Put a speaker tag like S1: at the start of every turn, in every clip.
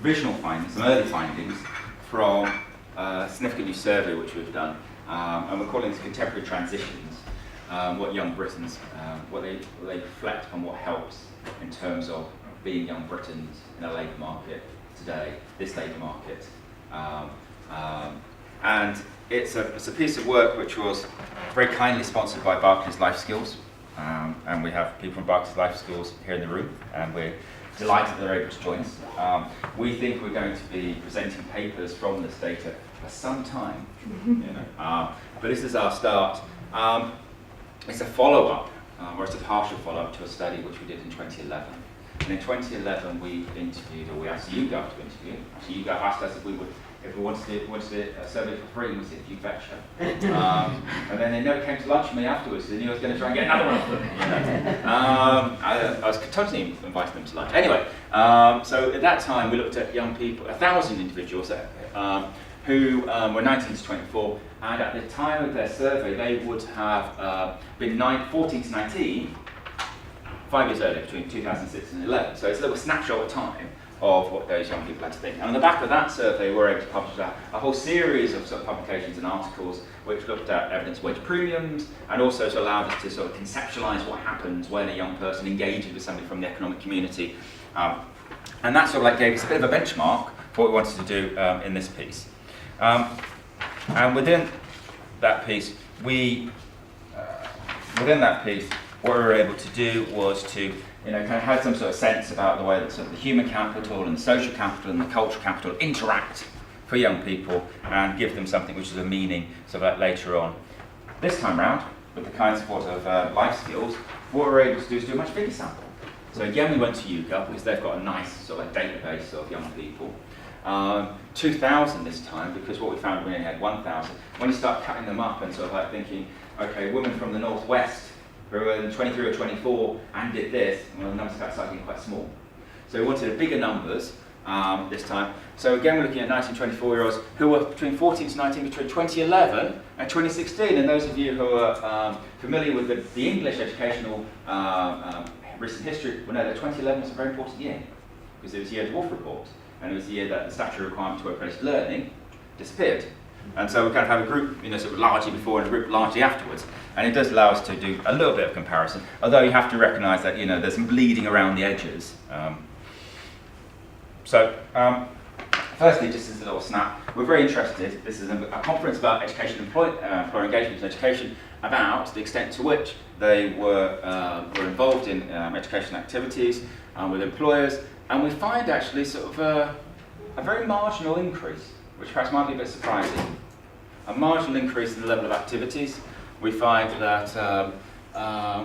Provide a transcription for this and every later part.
S1: provisional findings, some early findings from a significant new survey which we've done, and we're calling this contemporary transitions. What young Britons, what they reflect on what helps in terms of being young Britons in a labour market today, this labour market. And it's a piece of work which was very kindly sponsored by Barclays Life Skills, and we have people from Barclays Life Skills here in the room, and we're delighted they're able to join us. We think we're going to be presenting papers from this data for some time, but this is our start. It's a follow-up, or it's a partial follow-up to a study which we did in 2011. And in 2011, we interviewed, or we asked YouGov to interview. Actually, YouGov asked us if we wanted a survey for free, and we said, "You betcha." And then they never came to lunch with me afterwards. They knew I was going to try and get another one of them. I was totally inviting them to lunch. Anyway, so at that time, we looked at young people, 1,000 individuals who were 19 to 24, and at the time of their survey, they would have been 14 to 19, 5 years earlier, between 2006 and 11. So it's a little snapshot of time of what those young people had to think. And on the back of that survey, we were able to publish a whole series of sort of publications and articles which looked at evidence wage premiums, and also to allow us to sort of conceptualise what happens when a young person engages with somebody from the economic community. And that sort of like gave us a bit of a benchmark for what we wanted to do in this piece. And within that piece, what we were able to do was to, kind of have some sort of sense about the way that sort of the human capital and the social capital and the cultural capital interact for young people, and give them something which is a meaning sort of like later on. This time round, with the kind support of life skills, what we were able to do is do a much bigger sample. So again, we went to YouGov because they've got a nice sort of like database of young people. 2,000 this time, because what we found when we only had 1,000, when you start cutting them up and sort of like thinking, okay, women from the northwest who were 23 or 24 and did this, well, the numbers started getting quite small. So we wanted bigger numbers this time. So again, we're looking at 19, 24-year-olds who were between 14 to 19 between 2011 and 2016. And those of you who are familiar with the English educational recent history will know that 2011 was a very important year, because it was the year of the Wolf Report. And it was the year that the statutory requirement to work-based learning disappeared. And so we kind of have a group, sort of largely before and a group largely afterwards. And it does allow us to do a little bit of comparison, although you have to recognise that, there's some bleeding around the edges. Firstly, just as a little snap, we're very interested. This is a conference about education, employer engagement in education, about the extent to which they were involved in education activities with employers. And we find actually sort of a very marginal increase, which perhaps might be a bit surprising. A marginal increase in the level of activities. We find that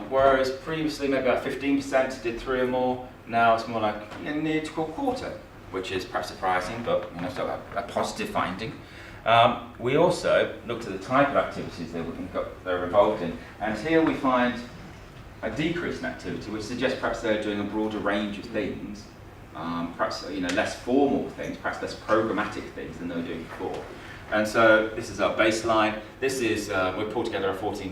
S1: whereas previously maybe about 15% did 3 or more, now it's more like near to a quarter, which is perhaps surprising, but still a positive finding. We also looked at the type of activities they're involved in, and here we find a decrease in activity, which suggests perhaps they're doing a broader range of things. Perhaps less formal things, perhaps less programmatic things than they were doing before. And so this is our baseline. This is, we pulled together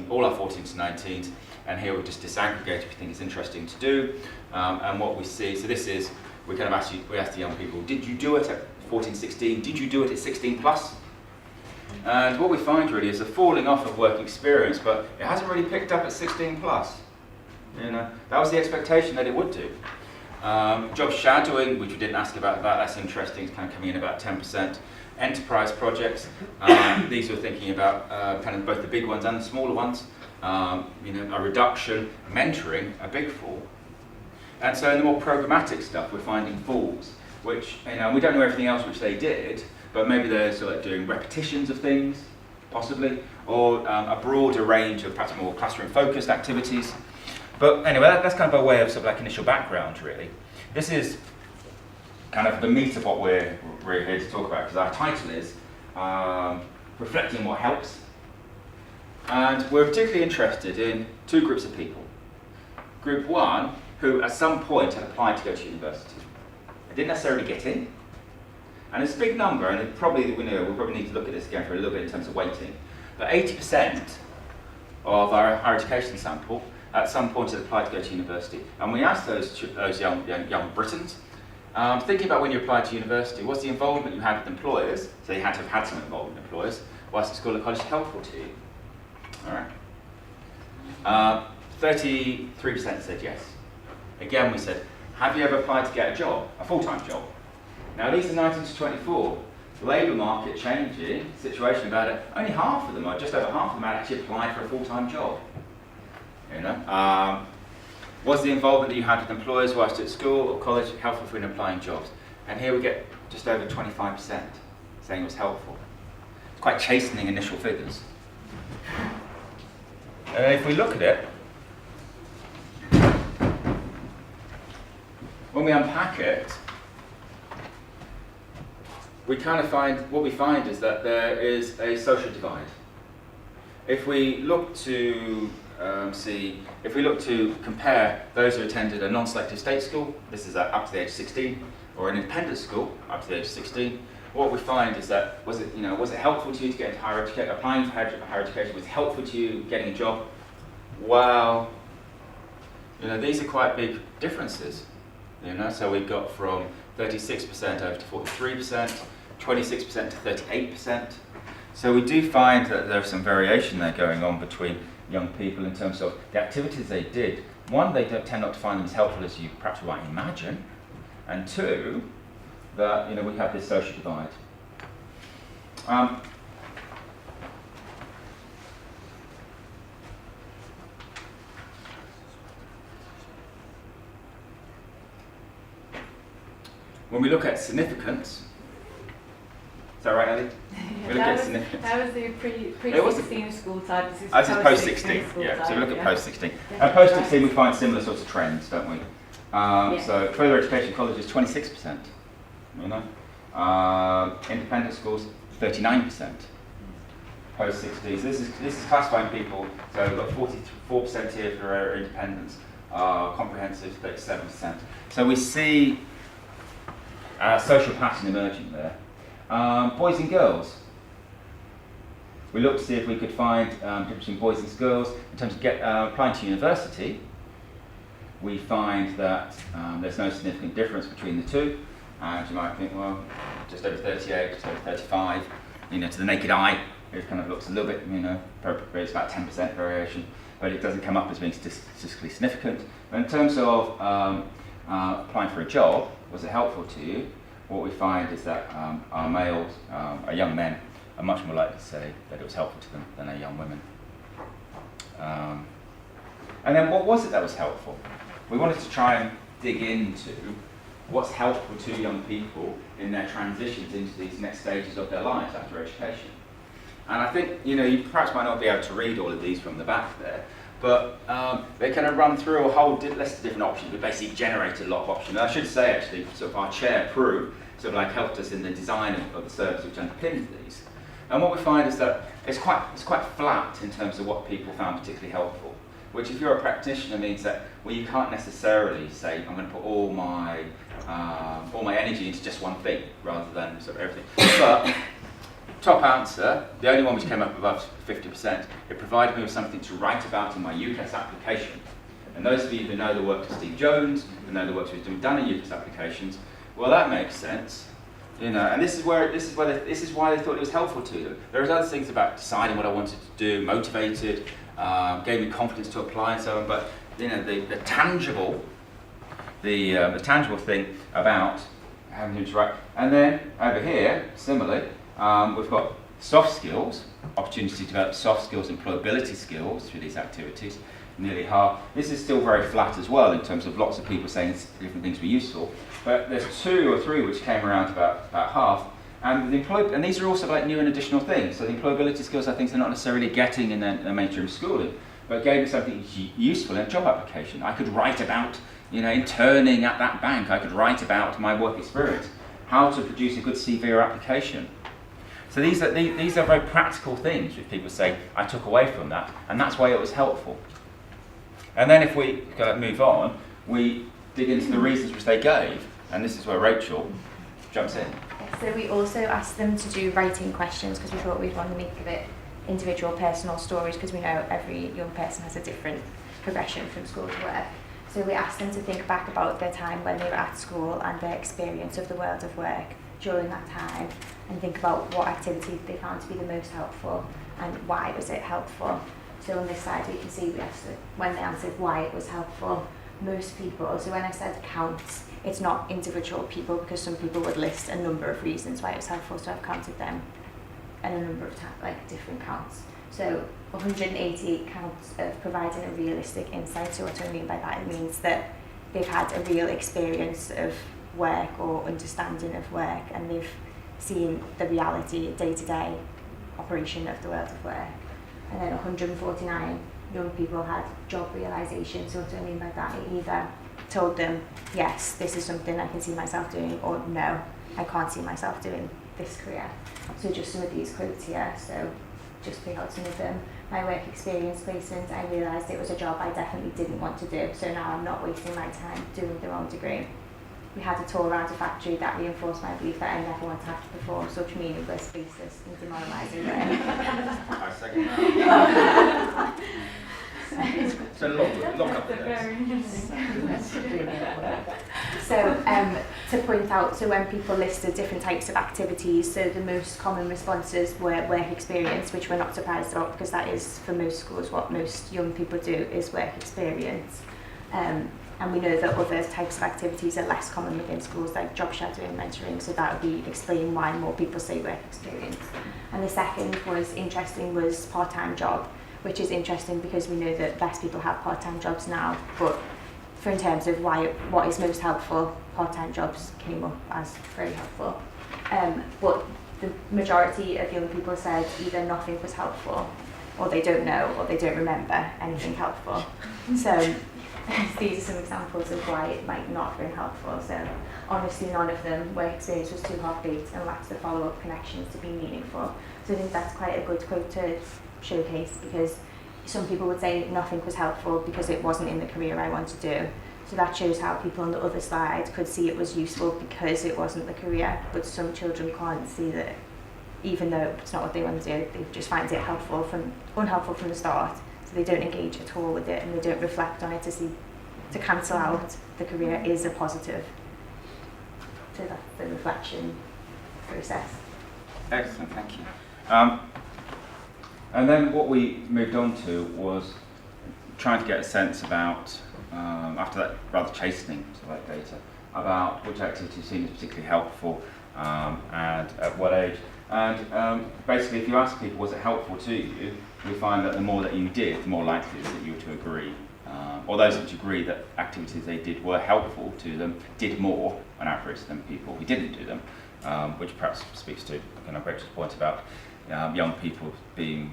S1: all our 14s to 19s, and here we just disaggregate if you think it's interesting to do. And what we see, so this is, we asked the young people, did you do it at 14, 16? Did you do it at 16 plus? And what we find really is a falling off of work experience, but it hasn't really picked up at 16 plus. That was the expectation that it would do. Job shadowing, which we didn't ask about, that's interesting, it's kind of coming in about 10%. Enterprise projects, these we're thinking about kind of both the big ones and the smaller ones. A reduction, mentoring, a big fall. And so in the more programmatic stuff, we're finding falls, which, we don't know everything else which they did, but maybe they're sort of doing repetitions of things, possibly, or a broader range of perhaps more classroom-focused activities. But anyway, that's kind of a way of sort of like initial background, really. This is kind of the meat of what we're here to talk about, because our title is Reflecting What Helps. And we're particularly interested in 2 groups of people. Group 1, who at some point had applied to go to university. They didn't necessarily get in. And it's a big number, and we'll probably need to look at this again for a little bit in terms of weighting. But 80% of our higher education sample at some point had applied to go to university. And we asked those young Britons, Thinking about when you applied to university, was the involvement you had with employers, so you had to have had some involvement with employers, whilst at school or college helpful to you? All right. 33% said yes. Again, we said, have you ever applied to get a job, a full-time job? Now these are 19 to 24. The labour market changing, situation about it, only half of them, or just over half of them, had actually applied for a full-time job. You know? Was the involvement that you had with employers whilst at school or college helpful for in applying jobs? And here we get just over 25% saying it was helpful. It's quite chastening initial figures. And if we look at it, when we unpack it, we kind of find, what we find is that there is a social divide. If we look to compare those who attended a non-selective state school, this is up to the age of 16, or an independent school up to the age of 16, what we find is that was it helpful to you to get into higher education, applying for higher education? Was it helpful to you getting a job? Well, these are quite big differences. So we've got from 36% over to 43%, 26% to 38%. So we do find that there's some variation there going on between young people in terms of the activities they did. One, they don't tend not to find them as helpful as you perhaps might imagine. And two, that we have this social divide. When we look at significance, is that right, Ellie? We look at significance.
S2: That was the pre-16 school type.
S1: This is post-16, yeah. So we look at post-16. And post-16 we find similar sorts of trends, don't we? So further education colleges, 26%. Independent schools, 39%. Post-16. So this is classifying people. So we've got 44% here for independents. Comprehensive, 37%. So we see social pattern emerging there. Boys and girls. We looked to see if we could find difference between boys and girls in terms of applying to university. We find that there's no significant difference between the two, and you might think, well, just over 38, just over 35. To the naked eye, it kind of looks a little bit, it's about 10% variation, but it doesn't come up as being statistically significant. But in terms of applying for a job, was it helpful to you? What we find is that our males, our young men, are much more likely to say that it was helpful to them than our young women. And then what was it that was helpful? We wanted to try and dig into what's helpful to young people in their transitions into these next stages of their lives after education. And I think, you perhaps might not be able to read all of these from the back there, but they kind of run through a whole list of different options. We basically generated a lot of options. And I should say, actually, sort of our chair, Prue, sort of like helped us in the design of the service which underpins these. And what we find is that it's quite flat in terms of what people found particularly helpful. Which, if you're a practitioner, means that you can't necessarily say, I'm going to put all my energy into just one thing rather than sort of everything. But top answer, the only one which came up above 50%, it provided me with something to write about in my UCAS application. And those of you who know the work of Steve Jones, who know the work he's done in UCAS applications, well, that makes sense. And this is why they thought it was helpful to them. There was other things about deciding what I wanted to do, motivated, gave me confidence to apply and so on. But the tangible thing about having to write. And then over here, similarly, we've got soft skills, opportunity to develop soft skills, employability skills through these activities. Nearly half. This is still very flat as well in terms of lots of people saying different things were useful. But there's 2 or 3 which came around about half. And these are also like new and additional things. So the employability skills are things they're not necessarily getting in their mainstream schooling, but gave me something useful in a job application. I could write about, interning at that bank. I could write about my work experience, how to produce a good CV or application. So these are very practical things which people say, I took away from that, and that's why it was helpful. And then if we move on, we dig into the reasons which they gave, and this is where Rachel jumps in.
S3: So we also asked them to do writing questions because we thought we'd want to make of it individual personal stories because we know every young person has a different progression from school to work. So we asked them to think back about their time when they were at school and their experience of the world of work during that time, and think about what activities they found to be the most helpful and why was it helpful. So on this side we can see we asked when they answered why it was helpful, most people, so when I said counts, it's not individual people because some people would list a number of reasons why it was helpful, so I've counted them and a number of different counts. So 188 counts of providing a realistic insight. So what do I mean by that? It means that they've had a real experience of work or understanding of work, and they've seen the reality, day-to-day operation of the world of work. And then 149 young people had job realisation. So what do I mean by that? It either told them, yes, this is something I can see myself doing, or no, I can't see myself doing this career. So just some of these quotes here, so just pick out some of them. My work experience placement, I realised it was a job I definitely didn't want to do, so now I'm not wasting my time doing the wrong degree. We had a tour around a factory that reinforced my belief that I never want to have to perform such meaningless, baseless and demoralising work.
S1: I second that. So lock up
S3: So to point out, so when people listed different types of activities, so the most common responses were work experience, which we're not surprised about because that is for most schools what most young people do is work experience. And we know that other types of activities are less common within schools, like job shadowing, mentoring, so that would be explaining why more people say work experience. And the second was interesting was part-time job, which is interesting because we know that less people have part-time jobs now, but for in terms of what is most helpful, part-time jobs came up as very helpful. But the majority of young people said either nothing was helpful, or they don't know, or they don't remember anything helpful. So these are some examples of why it might not have been helpful. So honestly, none of them, work experience was too half-baked and lacked the follow-up connections to be meaningful. So I think that's quite a good quote to showcase, because some people would say nothing was helpful because it wasn't in the career I want to do. So that shows how people on the other side could see it was useful because it wasn't the career, but some children can't see that even though it's not what they want to do, they just find it unhelpful from the start. So they don't engage at all with it and they don't reflect on it to cancel out the career is a positive. So that's the reflection process.
S1: Excellent, thank you. And then what we moved on to was trying to get a sense about, after that rather chastening sort of data, about which activity seemed particularly helpful and at what age. And basically, if you ask people, was it helpful to you, we find that the more that you did, the more likely it is that you were to agree. Or those that agree that activities they did were helpful to them did more on average than people who didn't do them, which perhaps speaks to Rachel's point about young people being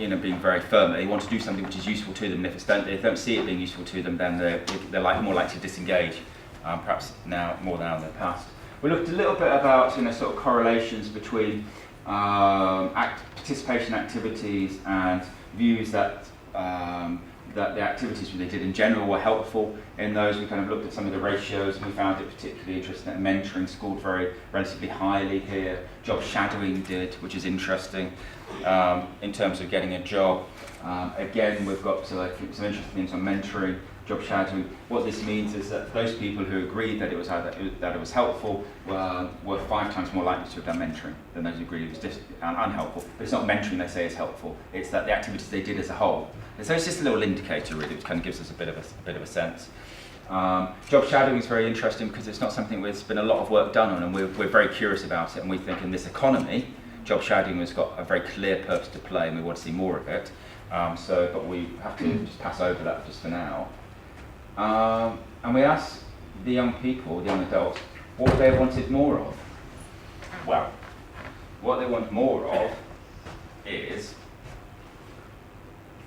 S1: being very firm. They want to do something which is useful to them, and if they don't see it being useful to them, then they're more likely to disengage, perhaps now more than in the past. We looked a little bit about sort of correlations between participation activities and views that that the activities they did in general were helpful. In those, we kind of looked at some of the ratios, and we found it particularly interesting that mentoring scored relatively highly here. Job shadowing did, which is interesting in terms of getting a job. Again, we've got some interesting things on mentoring, job shadowing. What this means is that those people who agreed that it was helpful were 5 times more likely to have done mentoring than those who agreed it was unhelpful. But it's not mentoring they say is helpful; it's that the activities they did as a whole. And so it's just a little indicator, really, which kind of gives us a bit of a sense. Job shadowing is very interesting because it's not something there's been a lot of work done on, and we're very curious about it. And we think in this economy, job shadowing has got a very clear purpose to play, and we want to see more of it. But we have to just pass over that just for now. And we asked the young people, the young adults, what they wanted more of. Well, what they want more of is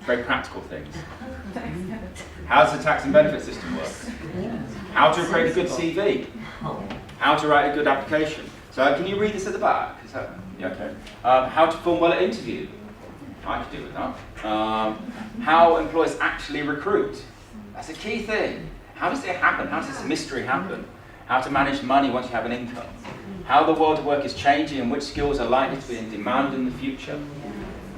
S1: very practical things. How does the tax and benefit system work? How to create a good CV? How to write a good application? So can you read this at the back? Is that, yeah, okay. How to perform well at interview? I could do with that. How employers actually recruit? That's a key thing. How does it happen? How does this mystery happen? How to manage money once you have an income? How the world of work is changing and which skills are likely to be in demand in the future?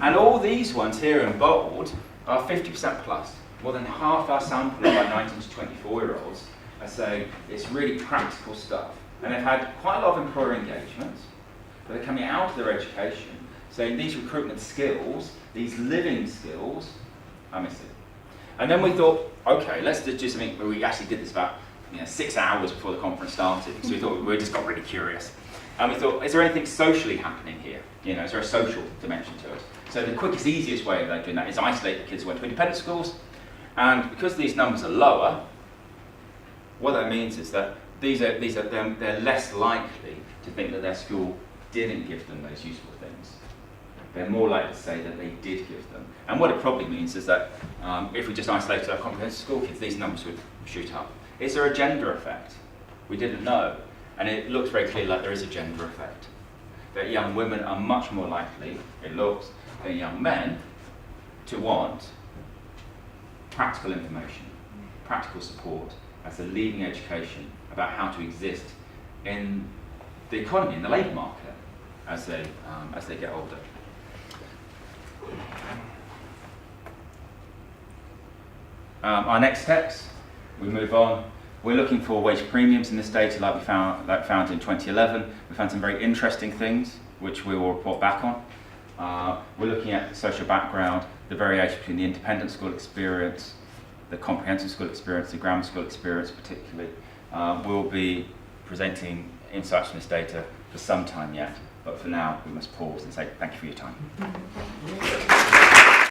S1: And all these ones here in bold are 50% plus. more than half our sample of our 19 to 24-year-olds are saying it's really practical stuff. And they've had quite a lot of employer engagement, but they're coming out of their education saying these recruitment skills, these living skills, are missing. And then we thought, okay, let's do something where we actually did this about 6 hours before the conference started, because we thought we just got really curious. And we thought, is there anything socially happening here? Is there a social dimension to it? So the quickest, easiest way of doing that is isolate the kids who went to independent schools. And because these numbers are lower, what that means is that they're less likely to think that their school didn't give them those useful things. They're more likely to say that they did give them. And what it probably means is that if we just isolated our comprehensive school kids, these numbers would shoot up. Is there a gender effect? We didn't know. And it looks very clear like there is a gender effect. That young women are much more likely, it looks, than young men to want practical information, practical support as a leading education about how to exist in the economy, in the labour market, as they get older. Our next steps, we move on. We're looking for wage premiums in this data like we found in 2011. We found some very interesting things which we will report back on. We're looking at social background, the variation between the independent school experience, the comprehensive school experience, the grammar school experience particularly. We'll be presenting insights from this data for some time yet, but for now we must pause and say thank you for your time.